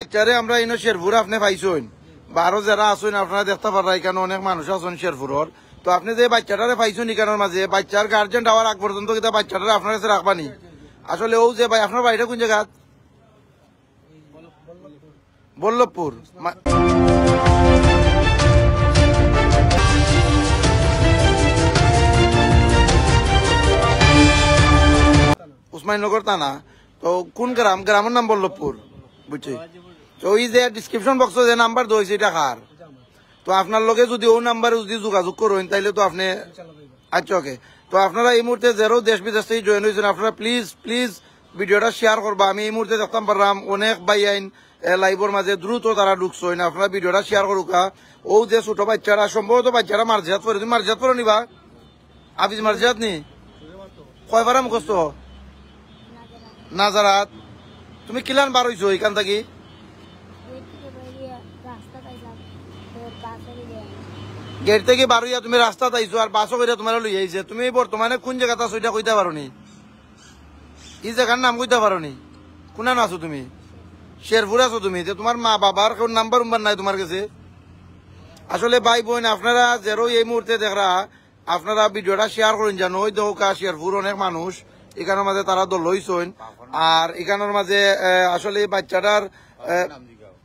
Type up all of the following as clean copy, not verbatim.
বাচ্চারে আমরা ইনো শেরপুর আপনি পাইছেন বা আরো যারা আছেন আপনারা দেখতে পারা এখানে অনেক মানুষ আছেন শেরপুরের। তো আপনি যে বাচ্চাটারে পাইছেন এখানের মাঝে বাচ্চার গার্জেন হওয়ার আগ পর্যন্ত কিন্তু বাচ্চাটারে আপনার কাছে রাখবানি। আসলে ও যে ভাই আপনার বাড়িটা কোন জায়গা? বল্লভপুর। উসমানীনগর থানা। তো কোন গ্রাম? গ্রামের নাম বল্লভপুর, বুঝছি। তো ওই যে ডিসক্রিপশন বক্সে যে নাম্বার দিয়েছে এটা কার? তো আপনার লগে যদি ও নাম্বারে যদি যোগাযোগ করেন তাইলে তো আপনি আচ্ছা ওকে। তো আপনারা এই মুহূর্তে যারাও দেশ বিদেশ থেকে জয়েন হয়েছেন আপনারা প্লিজ প্লিজ ভিডিওটা শেয়ার করবা। আমি এই মুহূর্তে দেখতাম পারলাম অনেক ভাই আইন লাইভের মাঝে দ্রুত তারা ঢুকছেন। আপনারা ভিডিওটা শেয়ার করুকা। ও যে ছোট বাচ্চারা সম্ভবত বাচ্চারা মার্জিয়াত পড়ে, তুমি মার্জিয়াত পড়ো নিবা? আফিস মার্জিয়াত নি কয়বার মুখস্থ? নাজারাত। তুমি কিলান বার হইছো এখান থেকে? গেট থেকে বার হইয়া তুমি রাস্তাতে আইছো আর বাসও করে তোমার লই আইছে। তুমি বর্তমানে কোন জায়গাতে আছো এটা কইতে পারো নি? এই জায়গার নাম কইতে পারো নি? কোন আছো তুমি? শেরপুর আছো তুমি? যে তোমার মা বাবার কোন নাম্বার উম্বার নাই তোমার কাছে? আসলে ভাই বোন আপনারা যেরো এই মুহূর্তে দেখরা আপনারা ভিডিওটা শেয়ার করেন জানো। ওই দেখা শেরপুর অনেক মানুষ এখানের মাঝে তারা দল হইছেন। আর এখানের মাঝে আসলে বাচ্চাটার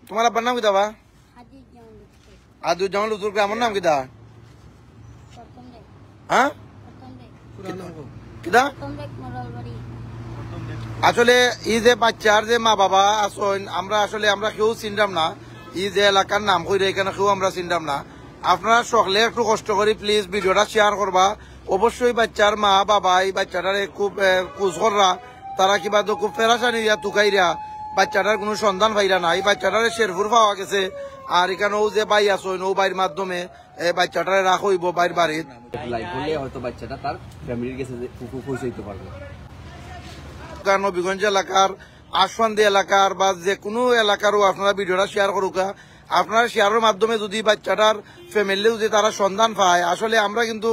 তোমার আব্বার নাম কিতা বা? আদুজ্জামান লুতুর। গ্রামের নাম কিতা? হ্যাঁ কিতা? আসলে এই যে বাচ্চার যে মা বাবা আসেন আমরা আসলে আমরা কেউ চিনতাম না। এই যে এলাকার নাম কইরে এখানে কেউ আমরা চিনতাম না। আপনারা সকলে একটু কষ্ট করি প্লিজ ভিডিওটা শেয়ার করবা। অবশ্যই বাচ্চার মা বাবা এই বাচ্চাটারে খুব খোঁজ কররা। তারা কিবা তো খুব ফেরাসানি তুকাইরা বাচ্চাটার কোনো সন্ধান পাইরা না। এই বাচ্চাটারে শেরপুর পাওয়া গেছে। আর এখানে ও যে বাই আসেন ও বাইর মাধ্যমে বাচ্চাটারে রাখা হইব বাইর বাড়ির। হয়তো বাচ্চাটা তার ফ্যামিলির কাছে পৌঁছাইতে পারবে। নবীগঞ্জ এলাকার আশফান্দি এলাকার বা যে কোনো এলাকারও আপনারা ভিডিওটা শেয়ার করুকা। আপনারা শেয়ারের মাধ্যমে যদি বাচ্চাটার ফ্যামিলি যদি তারা সন্ধান পায় আসলে আমরা কিন্তু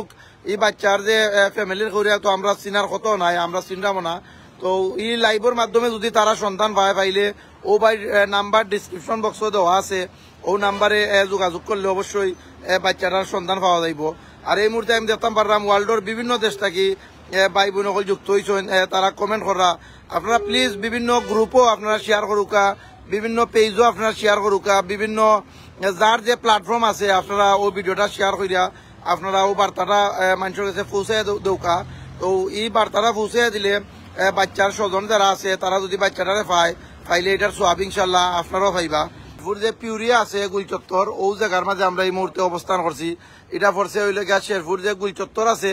এই বাচ্চার যে ফ্যামিলির করিয়া তো আমরা চিনার কত নাই, আমরা চিনতাম না। তো এই লাইভের মাধ্যমে যদি তারা সন্ধান পাইলে ও বাই নাম্বার ডিসক্রিপশন বক্সে দেওয়া আছে। ও নাম্বারে যোগাযোগ করলে অবশ্যই বাচ্চাটার সন্ধান পাওয়া যাইব। আর এই মুহূর্তে আমি দেখতাম পারলাম ওয়ার্ল্ডের বিভিন্ন দেশ থেকে ভাই বোন সকল যুক্ত হয়েছেন। তারা কমেন্ট করা। আপনারা প্লিজ বিভিন্ন গ্রুপও আপনারা শেয়ার করুকা, বিভিন্ন পেজও আপনারা শেয়ার করুকা, বিভিন্ন যার যে প্ল্যাটফর্ম আছে আপনারা ও ভিডিওটা শেয়ার করিয়া আপনারা ও বার্তাটা মানুষের কাছে পৌঁছাই দেউকা। তো এই বার্তাটা পৌঁছাই দিলে বাচ্চার স্বজন যারা আছে তারা যদি বাচ্চাটারে পাইলে এটার সোয়াব ইনশাল্লাহ আপনারাও পাইবা। যে পিউরিয়া আছে গুলচত্বর ও জায়গার মাঝে আমরা এই মুহূর্তে অবস্থান করছি। এটা পড়ছে হইলে গিয়া শেরপুর যে গুলচত্বর আছে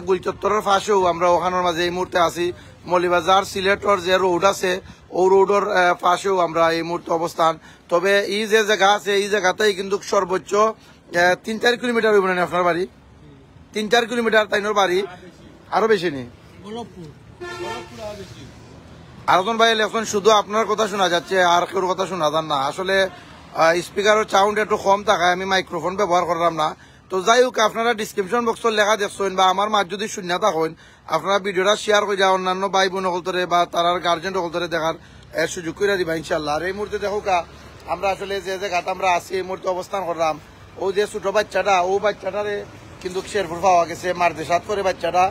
গুলচত্বরের পাশেও আমরা ওখানের মাঝে এই মুহূর্তে আছি। মলিবাজার সিলেটর যে রোড আছে ও রোডের পাশেও আমরা এই মুহূর্তে অবস্থান। তবে এই যে জায়গা আছে এই জায়গাতেই কিন্তু সর্বোচ্চ 3-4 কিলোমিটার হইব না আপনার বাড়ি? 3-4 কিলোমিটার তাইনোর বাড়ি আরো বেশি নেই। আরেকজন ভাই এখন শুধু আপনার কথা শোনা যাচ্ছে আর কেউ কথা শোনা যান না। আসলে স্পিকারের সাউন্ড একটু কম থাকায় আমি মাইক্রোফোন ব্যবহার করলাম না। তো যাই হোক আপনারা ডিসক্রিপশন বক্সের লেখা দেখছেন বা আমার মাঝ যদি শূন্য থাকেন আপনারা ভিডিওটা শেয়ার করে যাওয়া অন্যান্য ভাই বোন সকলতরে বা তার গার্জেন সকলতরে দেখার সুযোগ করে দিবা ইনশাল্লাহ। আর এই মুহূর্তে দেখো আমরা আসলে যে জায়গাটা আমরা আছি এই মুহূর্তে অবস্থান করলাম ও যে ছোট বাচ্চাটা ও বাচ্চাটারে কিন্তু শেরপুর পাওয়া গেছে মারদেশাত করে বাচ্চাটা।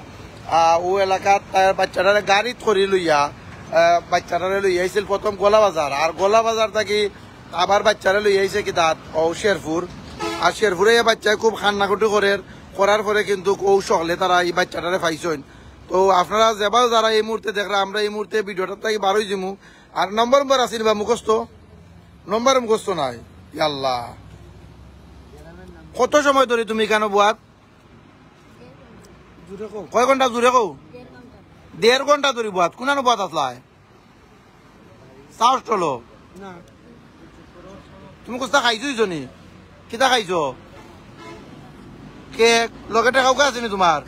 ও এলাকার তার বাচ্চাটারে গাড়িত করে লইয়া বাচ্চাটারে লই আইছিল প্রথম গোলা বাজার। আর গোলা বাজার থাকি আবার বাচ্চারা লই আইছে কি দাঁত ও শেরপুর। আর শেরপুরে বাচ্চায় খুব কান্নাকুটি করার পরে কিন্তু ও সকলে তারা এই বাচ্চাটারে পাইছেন। তো আপনারা যেবার যারা এই মুহূর্তে দেখরা আমরা এই মুহূর্তে ভিডিওটা থেকে বারোই যাবো। আর নম্বর আসিল বা মুখস্থ মুখস্থ নাই। আল্লাহ কত সময় ধরে তুমি কেন বুয়াত? কয় ঘন্টা জুড়ে কৌ? 1.5 ঘন্টা ধরে বুয়াত। কোনানো বুয়াত আসলাই সাহস টলো তুমি কোথা খাইছো নি? কিতা খাইছো? কেক লগে টেকা আছে নি তোমার?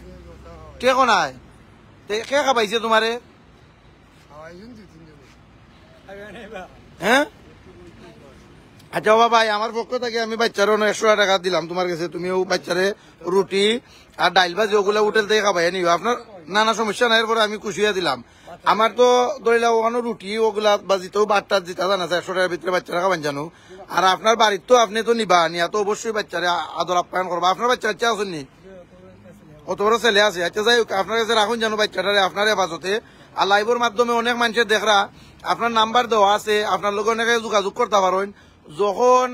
টেকো নাই কে খাবাইছে তোমারে? হ্যাঁ আচ্ছা বাবা ভাই আমার পক্ষ থেকে আমি বাচ্চারও 100 টাকা দিলাম তোমার কাছে। তুমিও বাচ্চারে রুটি আর ডাইল ভাজি ওগুলো হোটেল থেকে খাবাই নিও আপনার নানা সমস্যা নাই। এরপরে আমি খুশিয়া দিলাম। আমার তো ধরিলা ওখানে রুটি ওগুলা বা জিতেও বাট্টা জিতা জানা আছে 100 টাকার ভিতরে বাচ্চারা খাবেন জানো। আর আপনার বাড়ির তো আপনি তো নিবা নিয়া তো অবশ্যই বাচ্চারা আদর আপ্যায়ন করবা। আপনার বাচ্চা বাচ্চা আসেননি? কত বড় ছেলে আছে? আচ্ছা যাই হোক, আপনার কাছে রাখুন জানো বাচ্চাটারে আপনার হেফাজতে। আর লাইভের মাধ্যমে অনেক মানুষের দেখরা আপনার নাম্বার দেওয়া আছে, আপনার লোক অনেকে যোগাযোগ করতে পারেন। যখন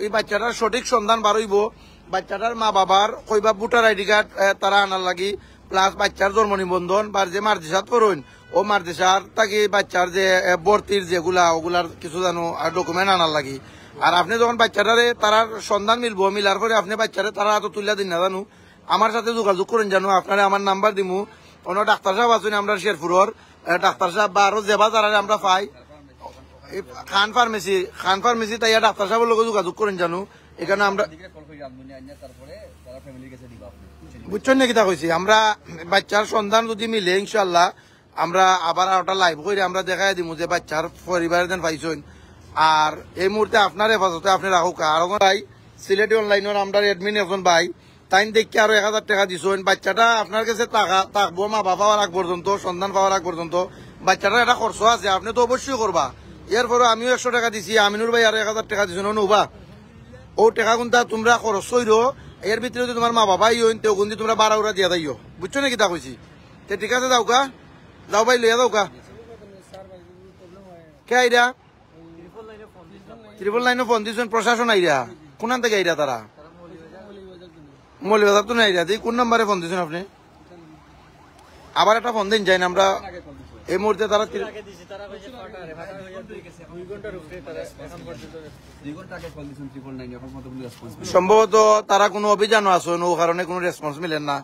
এই বাচ্চাটার সঠিক সন্ধান বাড়ইব, বাচ্চাটার মা বাবার কইবা ভোটার আইডি কার্ড তারা আনার লাগি, প্লাস বাচ্চার জন্ম নিবন্ধন বা যে মার্জিসাত করুন ও মার্জিসার তাকে বাচ্চার যে ভর্তির যেগুলা ওগুলার কিছু জানো ডকুমেন্ট আনার লাগি। আর আপনি যখন বাচ্চাটারে তার সন্ধান মিলবো, মিলার পরে আপনি বাচ্চারে তারা হাতে তুলিয়া দিন না জানো, আমার সাথে যোগাযোগ করেন জানো। আপনারা আমার নাম্বার দিমু, অন্য ডাক্তার সাহেব আছেন আমরা শেরপুরের ডাক্তার সাহেব বা আরো যেবা যারা আমরা পাই খান ফার্মেসি তাই ডাক্তার সাহেবের লোক যোগাযোগ করেন জানো। এখানে আমরা বুঝছেন নাকি তা কইছি, আমরা বাচ্চার সন্ধান যদি মিলে ইনশাল্লাহ আমরা আবার একটা লাইভ করে আমরা দেখাই দিব যে বাচ্চার পরিবারের দেন পাইছেন। আর এই মুহূর্তে আপনার হেফাজতে আপনি রাখুক। আর ভাই সিলেটি অনলাইনের আমরা এডমিন এখন ভাই তাই দেখি আরো 1000 টাকা দিছেন। বাচ্চাটা আপনার কাছে থাকবো মা বাবা পাওয়ার আগ পর্যন্ত, সন্ধান পাওয়ার আগ পর্যন্ত। বাচ্চাটার একটা খরচ আছে, আপনি তো অবশ্যই করবা। এরপরে আমিও 100 টাকা দিছি, আমিনুর ভাই আরো 1000 টাকা দিছেন অনুবা। ও টাকা কোনটা তোমরা খরচ হইরো, এর ভিতরে যদি তোমার মা বাবাই হইন তেও কিন্তু তোমরা 12 দিয়া দাইও। বুঝছো নাকি তা কইছি? তে ঠিক আছে যাও কা, যাও ভাই লইয়া যাও কা। কে আইরা? ত্রিপল লাইনে ফোন দিয়েছেন প্রশাসন আইরা? কোনান থেকে আইরা তারা? মৌলবাজার তো নাই দিই। কোন নাম্বারে ফোন দিয়েছেন আপনি? আবার একটা ফোন দিন যাই না আমরা এই মুহূর্তে তারা সম্ভবত তারা কোনো অভিযানও আসেন, ও কারণে কোনো রেসপন্স মিলেন না।